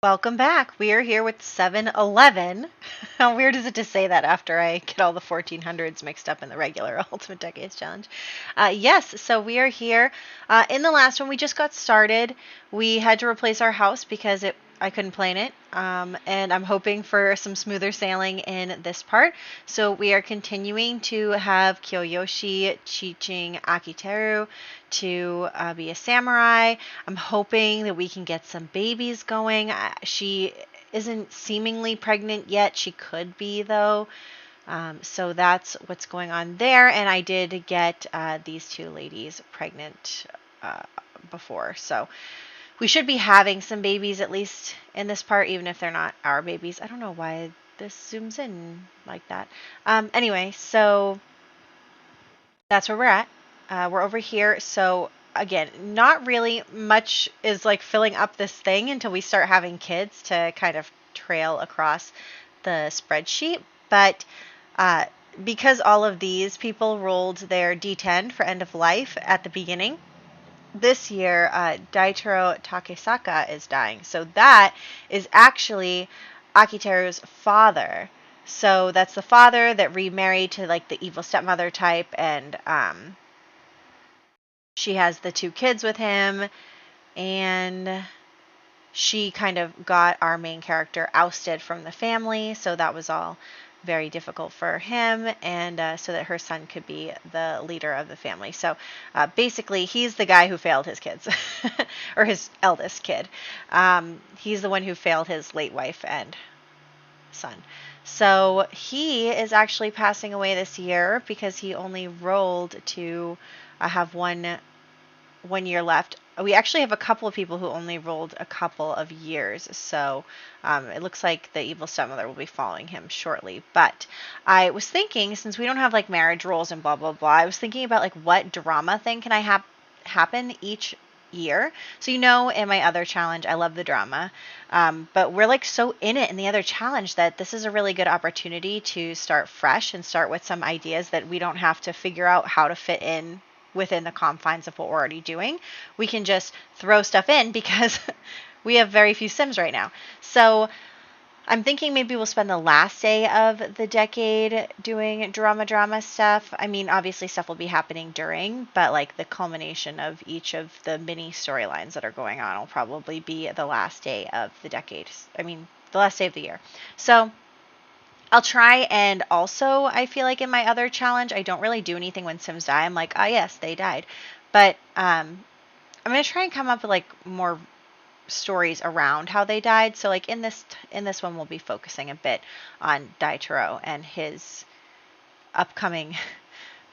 Welcome back. We are here with 7-11. How weird is it to say that after I get all the 1400s mixed up in the regular Ultimate Decades Challenge? Yes, so we are here. In the last one, we just got started. We had to replace our house because I couldn't play in it, and I'm hoping for some smoother sailing in this part. So we are continuing to have Kiyoyoshi teaching Akiteru to be a samurai. I'm hoping that we can get some babies going. She isn't seemingly pregnant yet. She could be, though. So that's what's going on there. And I did get these two ladies pregnant before. So we should be having some babies at least in this part, even if they're not our babies. I don't know why this zooms in like that. Anyway, so that's where we're at. We're over here. So again, not really much is like filling up this thing until we start having kids to kind of trail across the spreadsheet. But because all of these people rolled their D10 for end of life at the beginning, this year, Daitaro Takesaka is dying. So that is actually Akiteru's father. So that's the father that remarried to like the evil stepmother type, and she has the two kids with him, and she kind of got our main character ousted from the family. So that was all very difficult for him, and so that her son could be the leader of the family. So basically, he's the guy who failed his kids, or his eldest kid. He's the one who failed his late wife and son. So he is actually passing away this year because he only rolled to have one year left. We actually have a couple of people who only rolled a couple of years, so it looks like the evil stepmother will be following him shortly. But I was thinking, since we don't have like marriage rolls and blah blah blah, I was thinking about like what drama thing can I happen each year. So in my other challenge, I love the drama, but we're like so in it in the other challenge that this is a really good opportunity to start fresh and start with some ideas that we don't have to figure out how to fit in within the confines of what we're already doing. We can just throw stuff in because we have very few Sims right now. So I'm thinking maybe we'll spend the last day of the decade doing drama stuff. I mean, obviously stuff will be happening during, but like the culmination of each of the mini storylines that are going on will probably be the last day of the decade. I mean, the last day of the year. So I'll try, and also I feel like in my other challenge, I don't really do anything when Sims die. I'm like, yes, they died. But I'm going to try and come up with like more stories around how they died. So like in this one, we'll be focusing a bit on Daitaro and his upcoming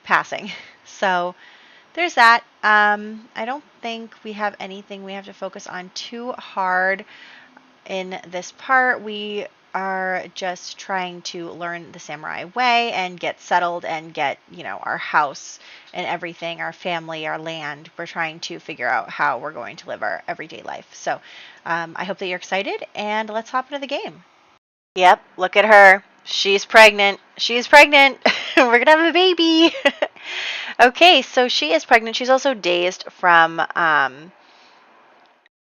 passing. So there's that. I don't think we have anything we have to focus on too hard in this part. We are just trying to learn the samurai way and get settled and get, our house and everything, our family, our land. We're trying to figure out how we're going to live our everyday life. So I hope that you're excited, and let's hop into the game. Yep, look at her. She's pregnant. She's pregnant. We're going to have a baby. Okay, so she is pregnant. She's also dazed from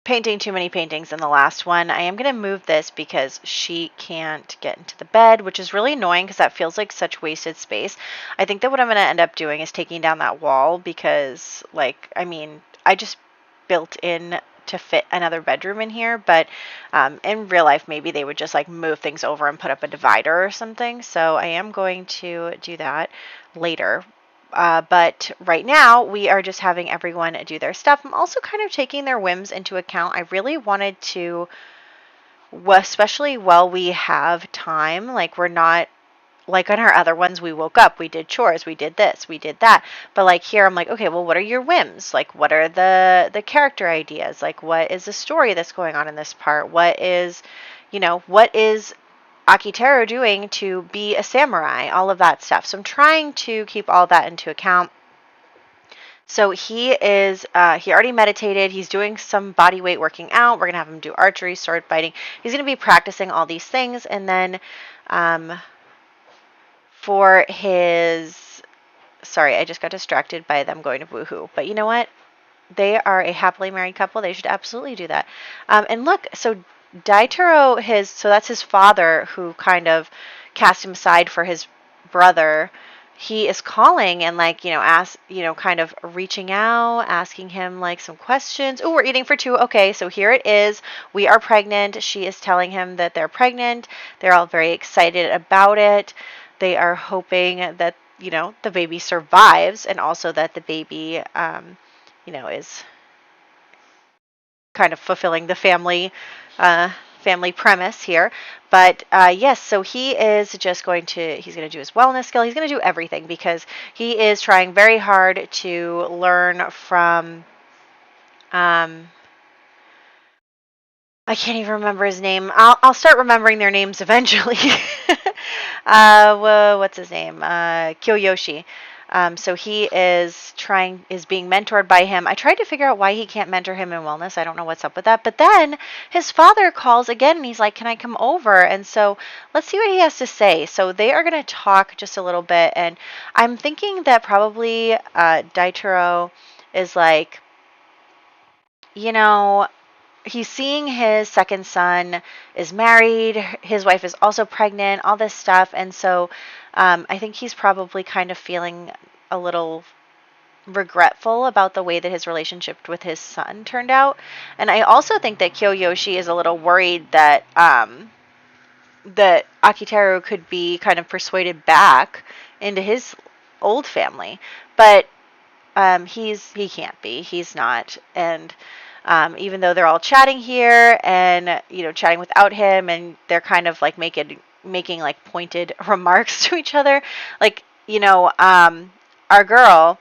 painting too many paintings in the last one. I am going to move this because she can't get into the bed, which is really annoying because that feels like such wasted space. I think that what I'm going to end up doing is taking down that wall because, I just built in to fit another bedroom in here, but in real life, maybe they would just like move things over and put up a divider or something. So I am going to do that later. But right now, we are just having everyone do their stuff. I'm also kind of taking their whims into account. I really wanted to, especially while we have time, like we're not, like on our other ones, we woke up, we did chores, we did this, we did that. But like here, I'm like, okay, well, what are your whims? Like, what are the character ideas? Like, what is the story that's going on in this part? What is Akiteru doing to be a samurai, all of that stuff. So I'm trying to keep all that into account. So he already meditated. He's doing some body weight working out. We're going to have him do archery, sword fighting. He's going to be practicing all these things. And then for his, sorry, I just got distracted by them going to woohoo. But you know what? They are a happily married couple. They should absolutely do that. And look, so Daitaro, so that's his father who kind of cast him aside for his brother. He is calling and kind of reaching out, asking him like some questions. Oh, we're eating for two. Okay, so here it is. We are pregnant. She is telling him that they're pregnant. They're all very excited about it. They are hoping that, the baby survives, and also that the baby, is kind of fulfilling the family premise here. But yes, so he's going to do his wellness skill. He's going to do everything because he is trying very hard to learn from, I can't even remember his name. I'll start remembering their names eventually. Well, what's his name? Kyoyoshi. So he is being mentored by him. I tried to figure out why he can't mentor him in wellness. I don't know what's up with that. But then his father calls again and he's like, "Can I come over?" And so let's see what he has to say. So they are going to talk just a little bit. And I'm thinking that probably Daitaro is like, he's seeing his second son is married. His wife is also pregnant, all this stuff. And so I think he's probably kind of feeling a little regretful about the way that his relationship with his son turned out. And I also think that Kyoyoshi is a little worried that that Akiteru could be kind of persuaded back into his old family. But he can't be. He's not. And even though they're all chatting here and, chatting without him, and they're kind of like making like pointed remarks to each other, like, our girl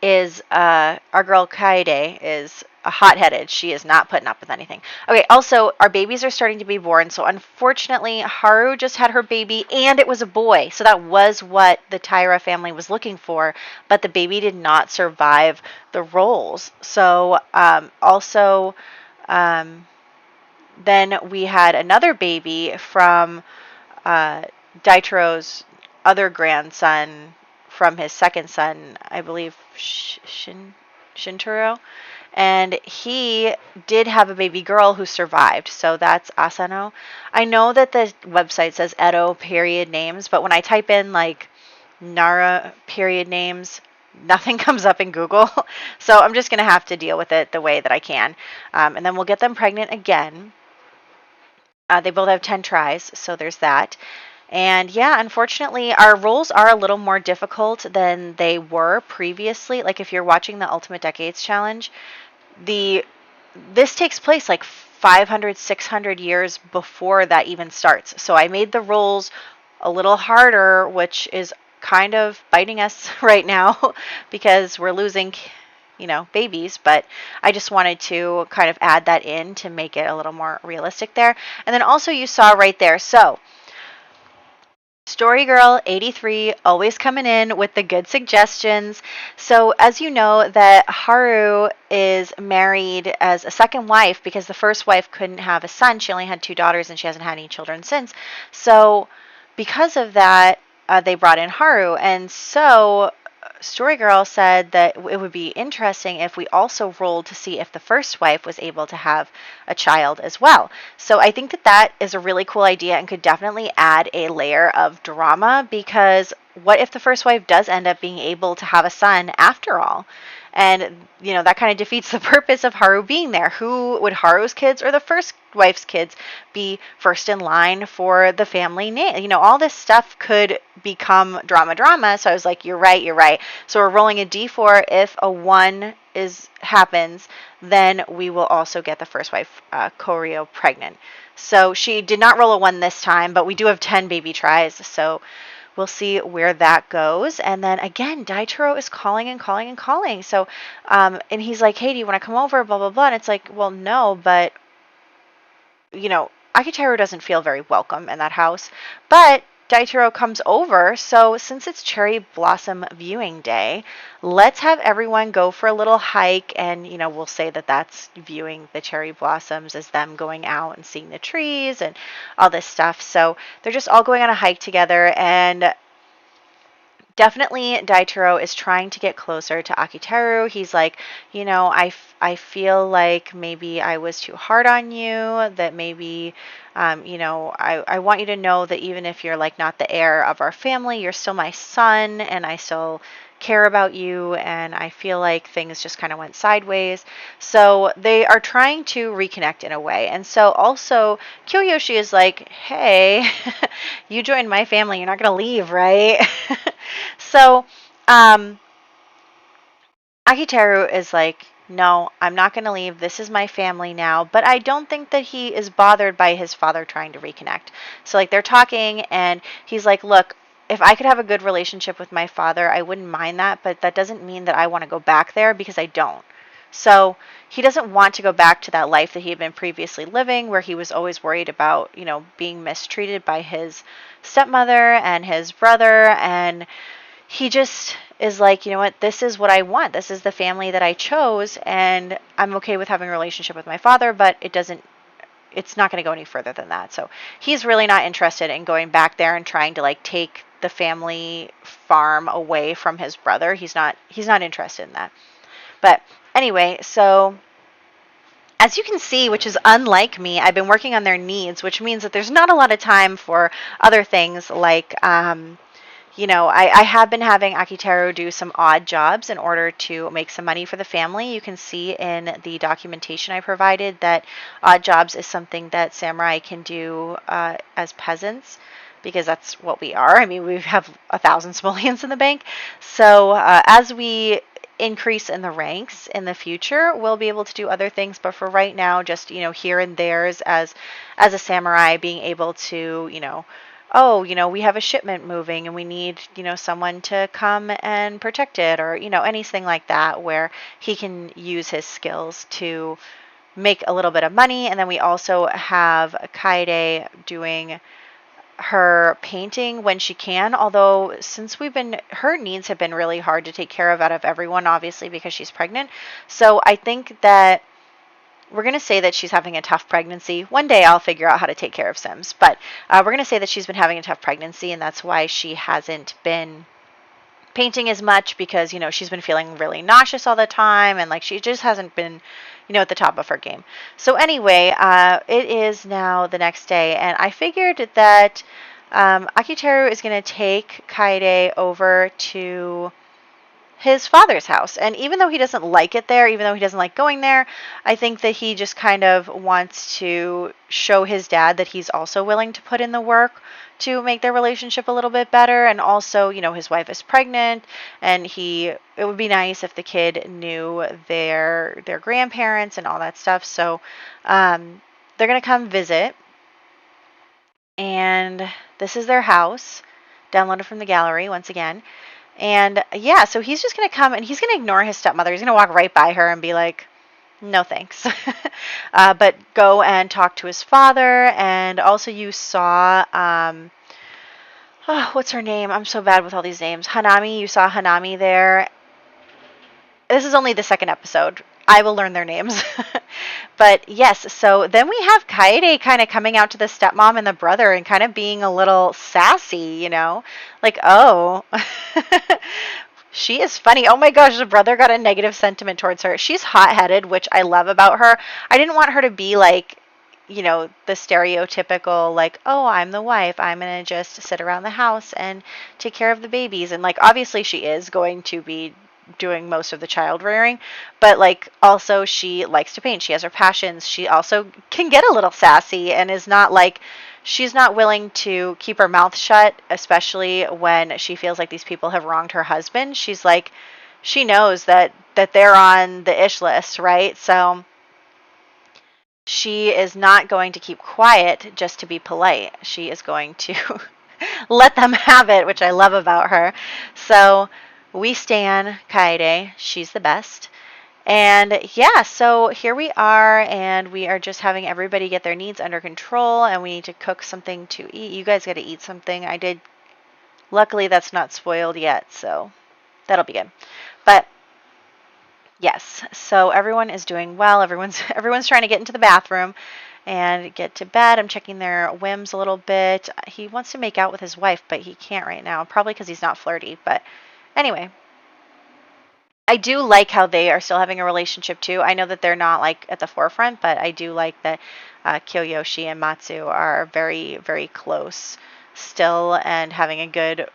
Kaede is hot-headed. She is not putting up with anything. Okay, also, our babies are starting to be born, so unfortunately, Haru just had her baby, and it was a boy. So that was what the Taira family was looking for, but the baby did not survive the rolls. So, then we had another baby from Daitaro's other grandson, from his second son, I believe, Shintaro. And he did have a baby girl who survived. So that's Asano. I know that the website says Edo period names, but when I type in like Nara period names, nothing comes up in Google. So I'm just going to have to deal with it the way that I can. And then we'll get them pregnant again. They both have 10 tries, so there's that. And yeah, unfortunately, our roles are a little more difficult than they were previously. Like if you're watching the Ultimate Decades Challenge, this takes place like 500, 600 years before that even starts. So I made the roles a little harder, which is kind of biting us right now because we're losing, babies. But I just wanted to kind of add that in to make it a little more realistic there. And then also you saw right there. So Story Girl 83 always coming in with the good suggestions. So as you know, that Haru is married as a second wife because the first wife couldn't have a son. She only had 2 daughters and she hasn't had any children since. So because of that, they brought in Haru. And so Story Girl said that it would be interesting if we also rolled to see if the first wife was able to have a child as well. So I think that is a really cool idea and could definitely add a layer of drama, because what if the first wife does end up being able to have a son after all? And, that kind of defeats the purpose of Haru being there. Who would Haru's kids or the first wife's kids be first in line for the family name? All this stuff could become drama. So I was like, you're right. So we're rolling a d4. If a 1 happens, then we will also get the first wife, Koryo, pregnant. So she did not roll a 1 this time, but we do have 10 baby tries. So we'll see where that goes. And then again, Daitaro is calling and calling and calling. So, and he's like, "Hey, do you want to come over?" Blah, blah, blah. And it's like, well, no, but, Akiteru doesn't feel very welcome in that house. But Daitaro comes over. So since it's cherry blossom viewing day, let's have everyone go for a little hike. And, we'll say that that's viewing the cherry blossoms as them going out and seeing the trees and all this stuff. So they're just all going on a hike together. And definitely Daitaro is trying to get closer to Akiteru. He's like, I feel like maybe I was too hard on you, that maybe, I want you to know that even if you're like not the heir of our family, you're still my son, and I still care about you, and I feel like things just kind of went sideways. So they are trying to reconnect in a way. And so also Kyoyoshi is like, hey, you joined my family, you're not going to leave, right? So, um, Akiteru is like, no, I'm not going to leave. This is my family now. But I don't think that he is bothered by his father trying to reconnect. So, like, they're talking, and he's like, look, if I could have a good relationship with my father, I wouldn't mind that. But that doesn't mean that I want to go back there, because I don't. So, he doesn't want to go back to that life that he had been previously living, where he was always worried about, being mistreated by his stepmother and his brother. And he just is like, you know what, this is what I want. This is the family that I chose, and I'm okay with having a relationship with my father, but it's not going to go any further than that. So he's really not interested in going back there and trying to like take the family farm away from his brother. He's not interested in that. But anyway, so as you can see, which is unlike me, I've been working on their needs, which means that there's not a lot of time for other things like I have been having Akiteru do some odd jobs in order to make some money for the family. You can see in the documentation I provided that odd jobs is something that samurai can do as peasants, because that's what we are. I mean, we have 1,000 simoleons in the bank. So as we increase in the ranks in the future, we'll be able to do other things. But for right now, just here and there's as a samurai, being able to oh, we have a shipment moving and we need, someone to come and protect it, or, anything like that, where he can use his skills to make a little bit of money. And then we also have Kaede doing her painting when she can, although since her needs have been really hard to take care of out of everyone, obviously, because she's pregnant. So I think that we're going to say that she's having a tough pregnancy. One day I'll figure out how to take care of Sims, but we're going to say that she's been having a tough pregnancy, and that's why she hasn't been painting as much, because, she's been feeling really nauseous all the time, and like she just hasn't been, at the top of her game. So anyway, it is now the next day, and I figured that Akiteru is going to take Kaede over to his father's house. And even though he doesn't like it there, even though he doesn't like going there, I think that he just kind of wants to show his dad that he's also willing to put in the work to make their relationship a little bit better. And also, his wife is pregnant, and it would be nice if the kid knew their grandparents and all that stuff. So they're going to come visit, and this is their house, downloaded from the gallery once again. And yeah, so he's just going to come and he's going to ignore his stepmother. He's going to walk right by her and be like, no thanks. But go and talk to his father. And also you saw, what's her name? I'm so bad with all these names. Hanami, you saw Hanami there. This is only the second episode. I will learn their names. But yes, so then we have Kaede kind of coming out to the stepmom and the brother and kind of being a little sassy, like, oh, she is funny. Oh my gosh, the brother got a negative sentiment towards her. She's hot-headed, which I love about her. I didn't want her to be like, the stereotypical, like, oh, I'm the wife, I'm going to just sit around the house and take care of the babies. And like, obviously she is going to be doing most of the child rearing, but like also she likes to paint. She has her passions. She also can get a little sassy and is not like, she's not willing to keep her mouth shut, especially when she feels like these people have wronged her husband. She's like, she knows that they're on the ish list, right? So she is not going to keep quiet just to be polite. She is going to let them have it, which I love about her. So we stan Kaede. She's the best. And yeah, so here we are, and we are just having everybody get their needs under control, and we need to cook something to eat. You guys got to eat something. I did. Luckily, that's not spoiled yet, so that'll be good. But yes, so everyone is doing well. Everyone's trying to get into the bathroom. and get to bed. I'm checking their whims a little bit. He wants to make out with his wife, but he can't right now, probably because he's not flirty. But anyway, I do like how they are still having a relationship too. I know that they're not like at the forefront, but I do like that Kiyoshi and Matsu are very, very close still and having a good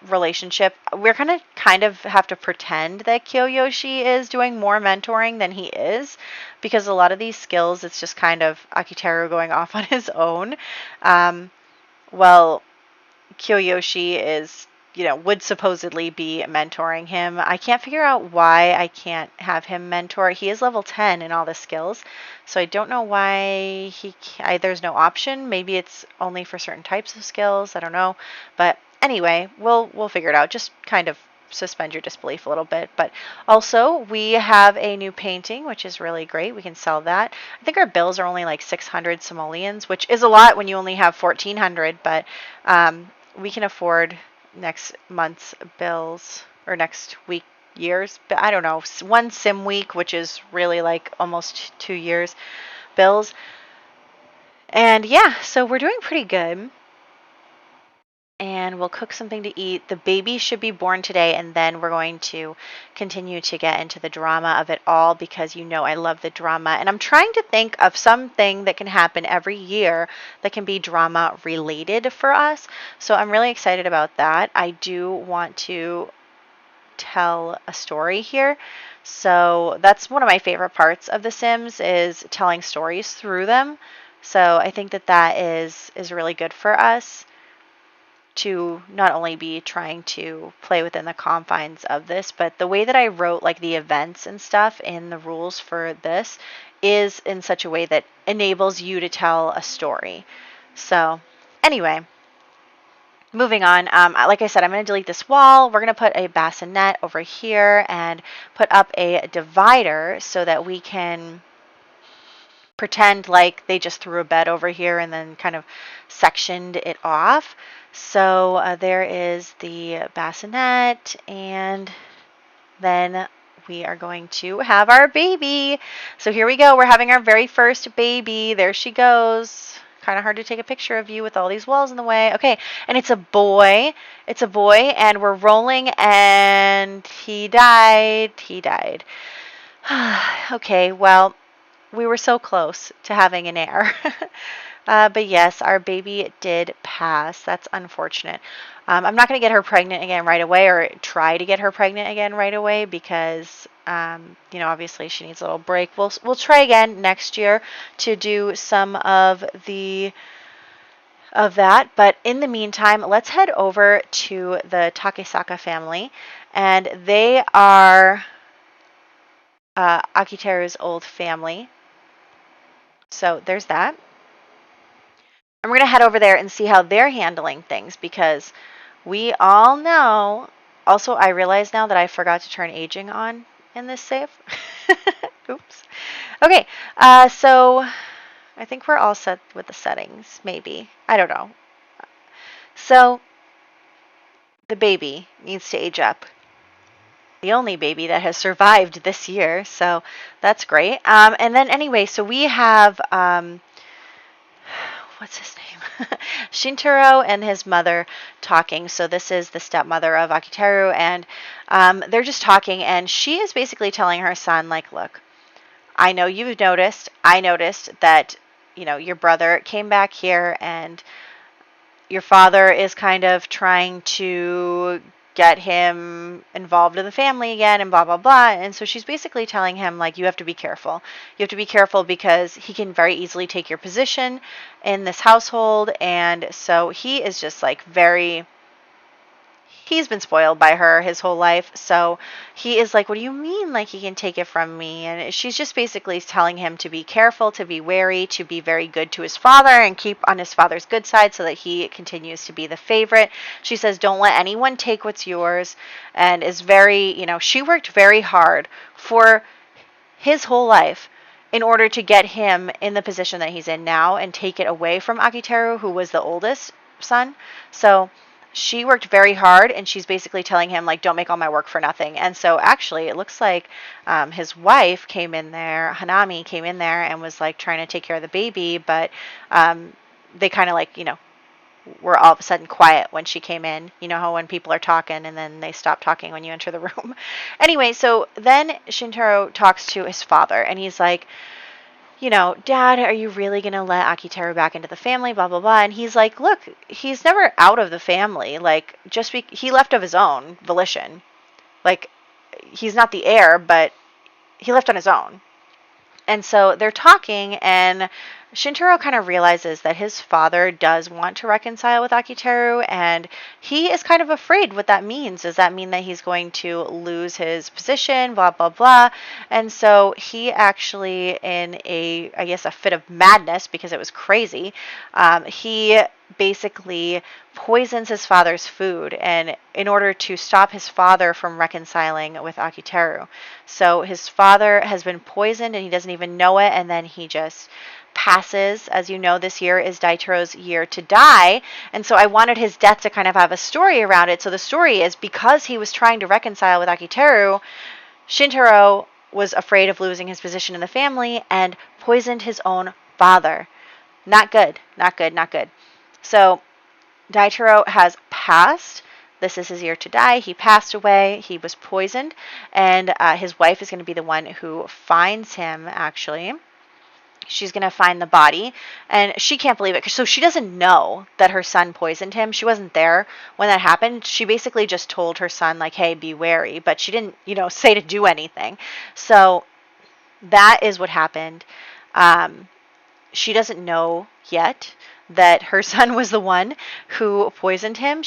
relationship. We're gonna kind of have to pretend that Kiyoshi is doing more mentoring than he is, because a lot of these skills, it's just kind of Akiteru going off on his own. Well, Kiyoshi is, would supposedly be mentoring him. I can't figure out why I can't have him mentor. He is level 10 in all the skills, so I don't know why there's no option. Maybe it's only for certain types of skills. I don't know. But anyway, we'll figure it out. Just kind of suspend your disbelief a little bit. But also, we have a new painting, which is really great. We can sell that. I think our bills are only like 600 simoleons, which is a lot when you only have 1,400, but we can afford next month's bills, or next week, years, but I don't know, one sim week, which is really like almost 2 years bills. And yeah, so we're doing pretty good. And we'll cook something to eat. The baby should be born today, and then we're going to continue to get into the drama of it all, because I love the drama. And I'm trying to think of something that can happen every year that can be drama related for us. So I'm really excited about that. I do want to tell a story here. So that's one of my favorite parts of The Sims, is telling stories through them. So I think that is really good for us, to not only be trying to play within the confines of this, but the way that I wrote like the events and stuff in the rules for this is in such a way that enables you to tell a story. So anyway, moving on. Like I said, I'm going to delete this wall. We're going to put a bassinet over here and put up a divider so that we can pretend like they just threw a bed over here and then kind of sectioned it off. So there is the bassinet, and then we are going to have our baby. So here we go. We're having our very first baby. There she goes. Kind of hard to take a picture of you with all these walls in the way. Okay, and it's a boy. It's a boy, and we're rolling, and he died. He died. Okay, well, we were so close to having an heir. But yes, our baby did pass. That's unfortunate. I'm not going to get her pregnant again right away, or try to get her pregnant again right away, because obviously she needs a little break. We'll try again next year to do some of that. But in the meantime, let's head over to the Takesaka family, and they are Akiteru's old family. So there's that. And we're going to head over there and see how they're handling things, because we all know. Also, I realize now that I forgot to turn aging on in this save. Oops. Okay, so I think we're all set with the settings, maybe. I don't know. So the baby needs to age up. The only baby that has survived this year, so that's great. And then anyway, so we have what's his name? Shintaro and his mother talking. So this is the stepmother of Akiteru, and they're just talking, and she is basically telling her son, like, look, I know you've noticed. I noticed that, your brother came back here, and your father is kind of trying to get him involved in the family again, and blah, blah, blah. And so she's basically telling him, like, you have to be careful. You have to be careful, because he can very easily take your position in this household. And so he is just like he's been spoiled by her his whole life. So he is like, what do you mean, like, he can take it from me? And she's just basically telling him to be careful, to be wary, to be very good to his father and keep on his father's good side so that he continues to be the favorite. She says, don't let anyone take what's yours, and is very, she worked very hard for his whole life in order to get him in the position that he's in now and take it away from Akiteru, who was the oldest son. So she worked very hard, and she's basically telling him, like, don't make all my work for nothing. And so actually, it looks like his wife came in there, Hanami came in there and was, like, trying to take care of the baby, but they kind of, like, were all of a sudden quiet when she came in. You know how when people are talking and then they stop talking when you enter the room. Anyway, so then Shintaro talks to his father, and he's like, Dad, are you really going to let Akiteru back into the family, blah, blah, blah. And he's like, look, he's never out of the family. Like, he left of his own volition. Like, he's not the heir, but he left on his own. And so they're talking, and Shintaro kind of realizes that his father does want to reconcile with Akiteru, and he is kind of afraid what that means. Does that mean that he's going to lose his position, blah, blah, blah? And so he actually, in a fit of madness, because it was crazy, he basically poisons his father's food, and in order to stop his father from reconciling with Akiteru. So his father has been poisoned, and he doesn't even know it, and then he just passes. As you know, this year is Daitero's year to die, and so I wanted his death to kind of have a story around it. So the story is, because he was trying to reconcile with Akiteru, Shintaro was afraid of losing his position in the family and poisoned his own father. Not good, not good, not good. So Daitero has passed. This is his year to die. He passed away. He was poisoned, and his wife is going to be the one who finds him, actually. She's going to find the body, and she can't believe it. So she doesn't know that her son poisoned him. She wasn't there when that happened. She basically just told her son, like, hey, be wary, but she didn't, say to do anything. So that is what happened. She doesn't know yet that her son was the one who poisoned him.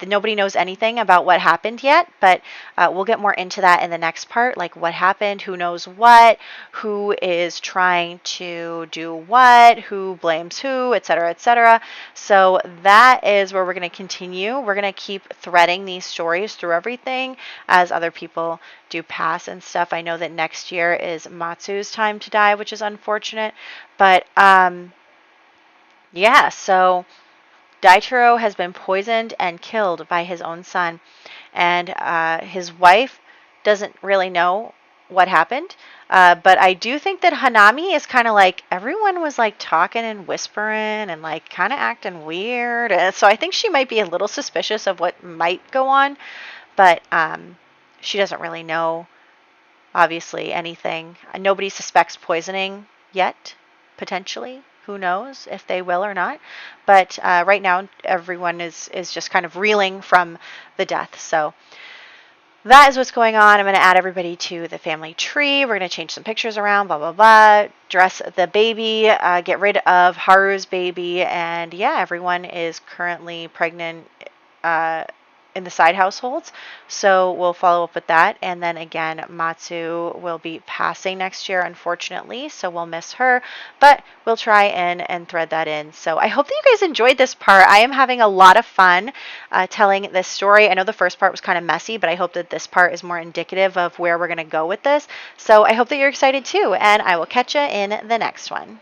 Nobody knows anything about what happened yet, but we'll get more into that in the next part, like what happened, who knows what, who is trying to do what, who blames who, etc., etc. So that is where we're going to continue. We're going to keep threading these stories through everything as other people do pass and stuff. I know that next year is Matsu's time to die, which is unfortunate, but yeah, so Daitaro has been poisoned and killed by his own son, and his wife doesn't really know what happened, but I do think that Hanami is kind of like, everyone was like talking and whispering and like kind of acting weird, so I think she might be a little suspicious of what might go on, but she doesn't really know, obviously, anything. Nobody suspects poisoning yet, potentially. Who knows if they will or not. But right now, everyone is just kind of reeling from the death. So that is what's going on. I'm going to add everybody to the family tree. We're going to change some pictures around, blah, blah, blah. Dress the baby, get rid of Haru's baby. And yeah, everyone is currently pregnant in the side households. So we'll follow up with that. And then again, Matsu will be passing next year, unfortunately. So we'll miss her, but we'll try and thread that in. So I hope that you guys enjoyed this part. I am having a lot of fun telling this story. I know the first part was kind of messy, but I hope that this part is more indicative of where we're going to go with this. So I hope that you're excited too, and I will catch you in the next one.